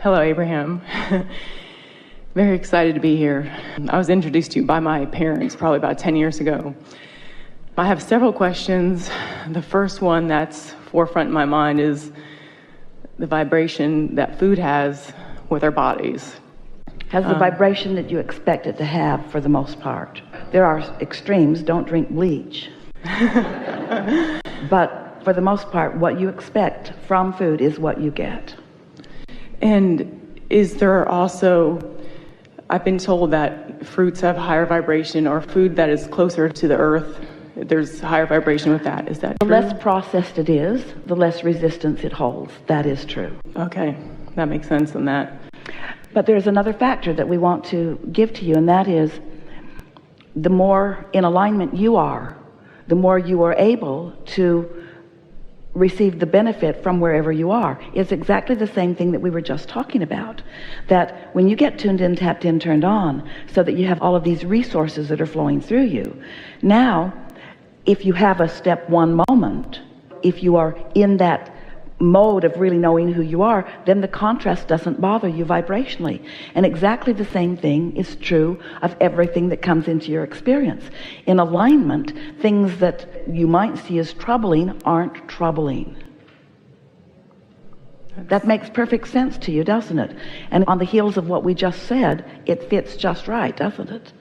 Hello, Abraham. Very excited to be here. I was introduced to you by my parents probably about 10 years ago. I have several questions. The first one that's forefront in my mind is the vibration that food has with our bodies. Has the vibration that you expect it to have for the most part. There are extremes, don't drink bleach. But for the most part, what you expect from food is what you get. And is there also, I've been told that fruits have higher vibration, or food that is closer to the earth, there's higher vibration with that. Is that true? The less processed it is, the less resistance it holds. That is true. Okay, that makes sense on that. But there's another factor that we want to give to you, and that is the more in alignment you are, the more you are able to receive the benefit from wherever you are. It's exactly the same thing that we were just talking about, that when you get tuned in, tapped in, turned on, so that you have all of these resources that are flowing through you. Now, if you have a step one moment, if you are in that mode of really knowing who you are, then the contrast doesn't bother you vibrationally. And exactly the same thing is true of everything that comes into your experience. In alignment, things that you might see as troubling aren't troubling. That makes perfect sense to you, doesn't it? And on the heels of what we just said, it fits just right, doesn't it?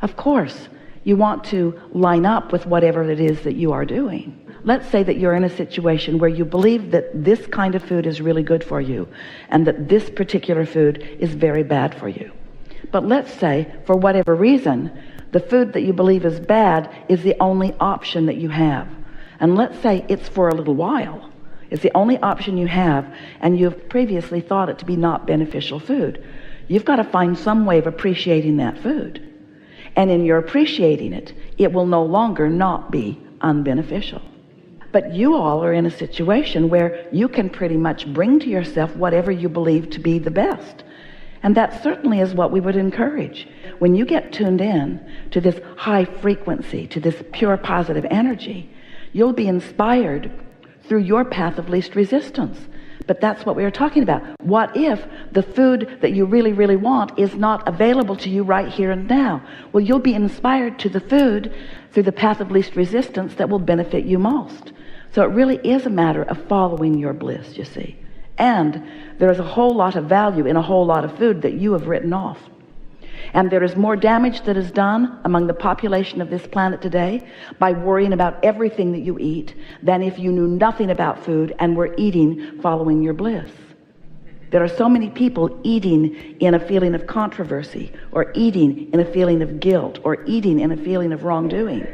Of course, you want to line up with whatever it is that you are doing. Let's say that you're in a situation where you believe that this kind of food is really good for you and that this particular food is very bad for you. But let's say, for whatever reason, the food that you believe is bad is the only option that you have. And let's say it's for a little while. It's the only option you have, and you've previously thought it to be not beneficial food. You've got to find some way of appreciating that food. And in your appreciating it, it will no longer not be unbeneficial. But you all are in a situation where you can pretty much bring to yourself whatever you believe to be the best. And that certainly is what we would encourage. When you get tuned in to this high frequency, to this pure positive energy, you'll be inspired through your path of least resistance. But that's what we were talking about. What if the food that you really, really want is not available to you right here and now? Well, you'll be inspired to the food through the path of least resistance that will benefit you most. So it really is a matter of following your bliss, you see. And there is a whole lot of value in a whole lot of food that you have written off. And there is more damage that is done among the population of this planet today by worrying about everything that you eat than if you knew nothing about food and were eating following your bliss. There are so many people eating in a feeling of controversy, or eating in a feeling of guilt, or eating in a feeling of wrongdoing,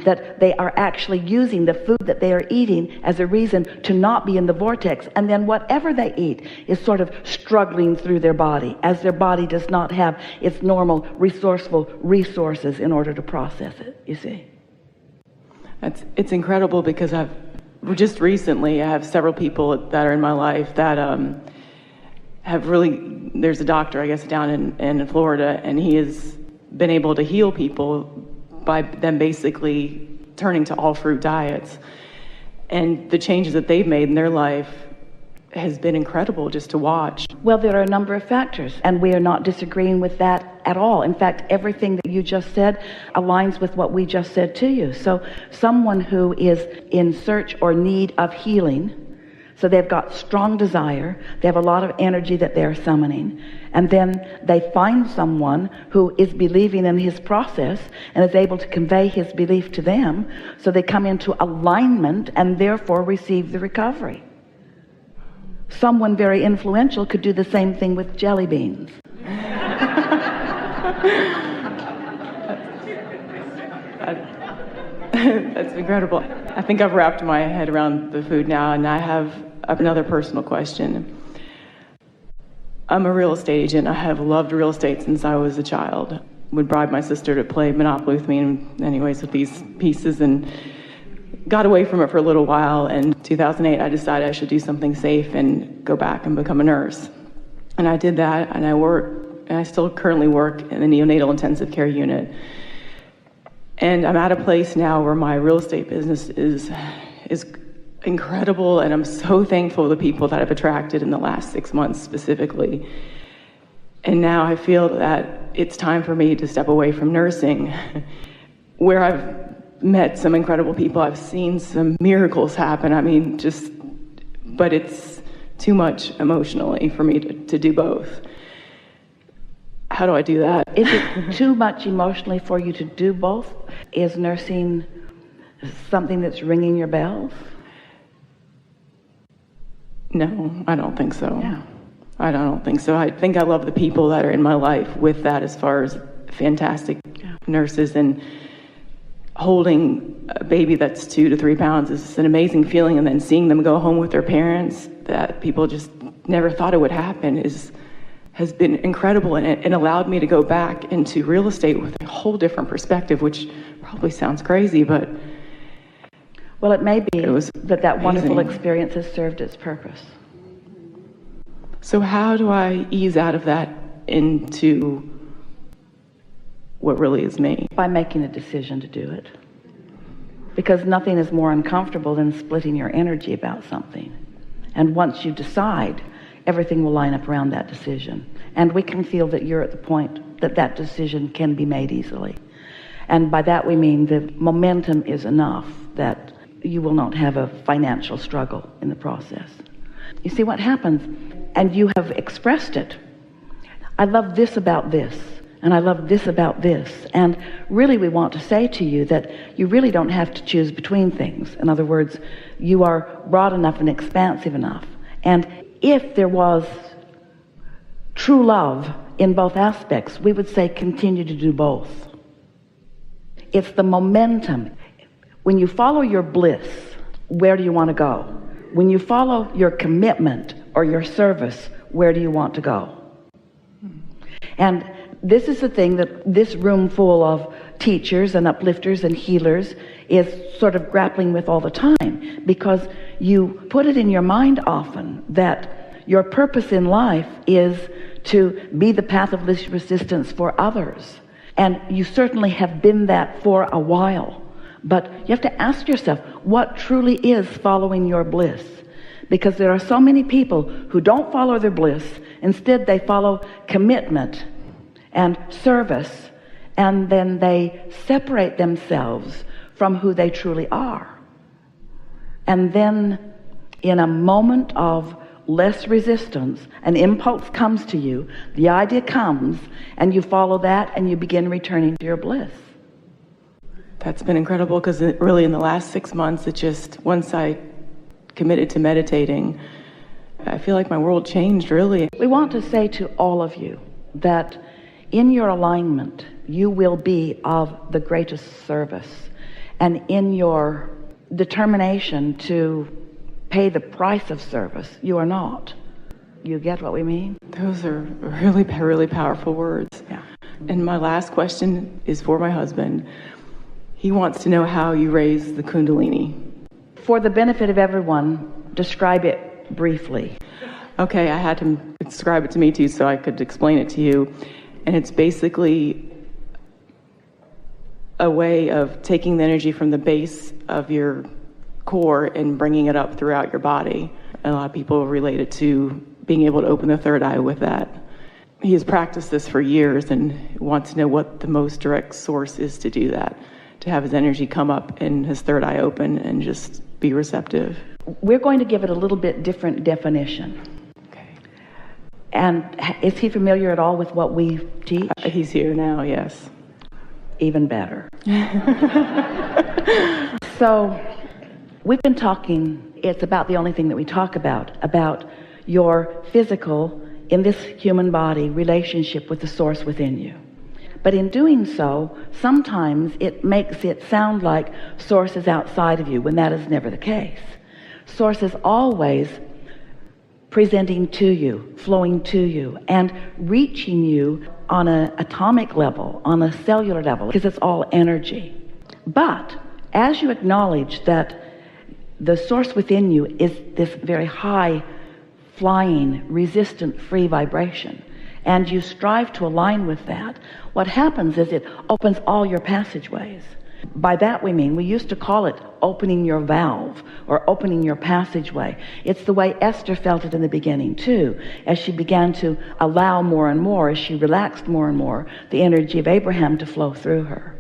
that they are actually using the food that they are eating as a reason to not be in the vortex, and then whatever they eat is sort of struggling through their body, as their body does not have its normal resourceful resources in order to process it, you see. It's incredible, because I have several people that are in my life that have really, there's a doctor, I guess, down in Florida, and he has been able to heal people by them basically turning to all fruit diets. And the changes that they've made in their life has been incredible just to watch. Well, there are a number of factors, and we are not disagreeing with that at all. In fact, everything that you just said aligns with what we just said to you. So someone who is in search or need of healing, so they've got strong desire, they have a lot of energy that they're summoning, and then they find someone who is believing in his process and is able to convey his belief to them, so they come into alignment and therefore receive the recovery. Someone very influential could do the same thing with jelly beans. That's incredible. I think I've wrapped my head around the food now, and I have another personal question. I'm a real estate agent. I have loved real estate since I was a child. Would bribe my sister to play Monopoly with me with these pieces, and got away from it for a little while. And in 2008, I decided I should do something safe and go back and become a nurse. And I did that, and I still currently work in the neonatal intensive care unit. And I'm at a place now where my real estate business is incredible, and I'm so thankful for the people that I've attracted in the last 6 months specifically. And now I feel that it's time for me to step away from nursing, where I've met some incredible people. I've seen some miracles happen. I mean, but it's too much emotionally for me to do both. How do I do that? Is it too much emotionally for you to do both? Is nursing something that's ringing your bells? No, I don't think so. Yeah. I don't think so. I think I love the people that are in my life with that, as far as fantastic nurses, and holding a baby that's 2 to 3 pounds is an amazing feeling. And then seeing them go home with their parents, that people just never thought it would happen, has been incredible. And it allowed me to go back into real estate with a whole different perspective, which probably sounds crazy, but well, it may be that wonderful amazing experience has served its purpose. So how do I ease out of that into what really is me? By making a decision to do it. Because nothing is more uncomfortable than splitting your energy about something. And once you decide, everything will line up around that decision. And we can feel that you're at the point that that decision can be made easily. And by that we mean the momentum is enough that you will not have a financial struggle in the process. You see what happens, and you have expressed it. I love this about this, and I love this about this. And really we want to say to you that you really don't have to choose between things. In other words, you are broad enough and expansive enough. And if there was true love in both aspects, we would say continue to do both. It's the momentum. When you follow your bliss, where do you want to go? When you follow your commitment or your service, where do you want to go? And this is the thing that this room full of teachers and uplifters and healers is sort of grappling with all the time, because you put it in your mind often that your purpose in life is to be the path of least resistance for others. And you certainly have been that for a while. But you have to ask yourself, what truly is following your bliss? Because there are so many people who don't follow their bliss. Instead, they follow commitment and service, and then they separate themselves from who they truly are. And then in a moment of less resistance, an impulse comes to you, the idea comes, and you follow that, and you begin returning to your bliss. That's been incredible, because really in the last 6 months, it just, once I committed to meditating, I feel like my world changed, really. We want to say to all of you that in your alignment, you will be of the greatest service. And in your determination to pay the price of service, you are not. You get what we mean? Those are really, really powerful words. Yeah. And my last question is for my husband. He wants to know how you raise the Kundalini. For the benefit of everyone, describe it briefly. Okay, I had him describe it to me too, so I could explain it to you. And it's basically a way of taking the energy from the base of your core and bringing it up throughout your body. And a lot of people relate it to being able to open the third eye with that. He has practiced this for years and wants to know what the most direct source is to do that, to have his energy come up and his third eye open and just be receptive. We're going to give it a little bit different definition. Okay. And is he familiar at all with what we teach? He's here now, yes. Even better. So we've been talking, it's about the only thing that we talk about your physical, in this human body, relationship with the source within you. But in doing so, sometimes it makes it sound like source is outside of you, when that is never the case. Source is always presenting to you, flowing to you, and reaching you on an atomic level, on a cellular level, because it's all energy. But as you acknowledge that the source within you is this very high flying, resistant, free vibration, and you strive to align with that, what happens is it opens all your passageways. By that we mean, we used to call it opening your valve or opening your passageway. It's the way Esther felt it in the beginning too, as she began to allow more and more, as she relaxed more and more, the energy of Abraham to flow through her.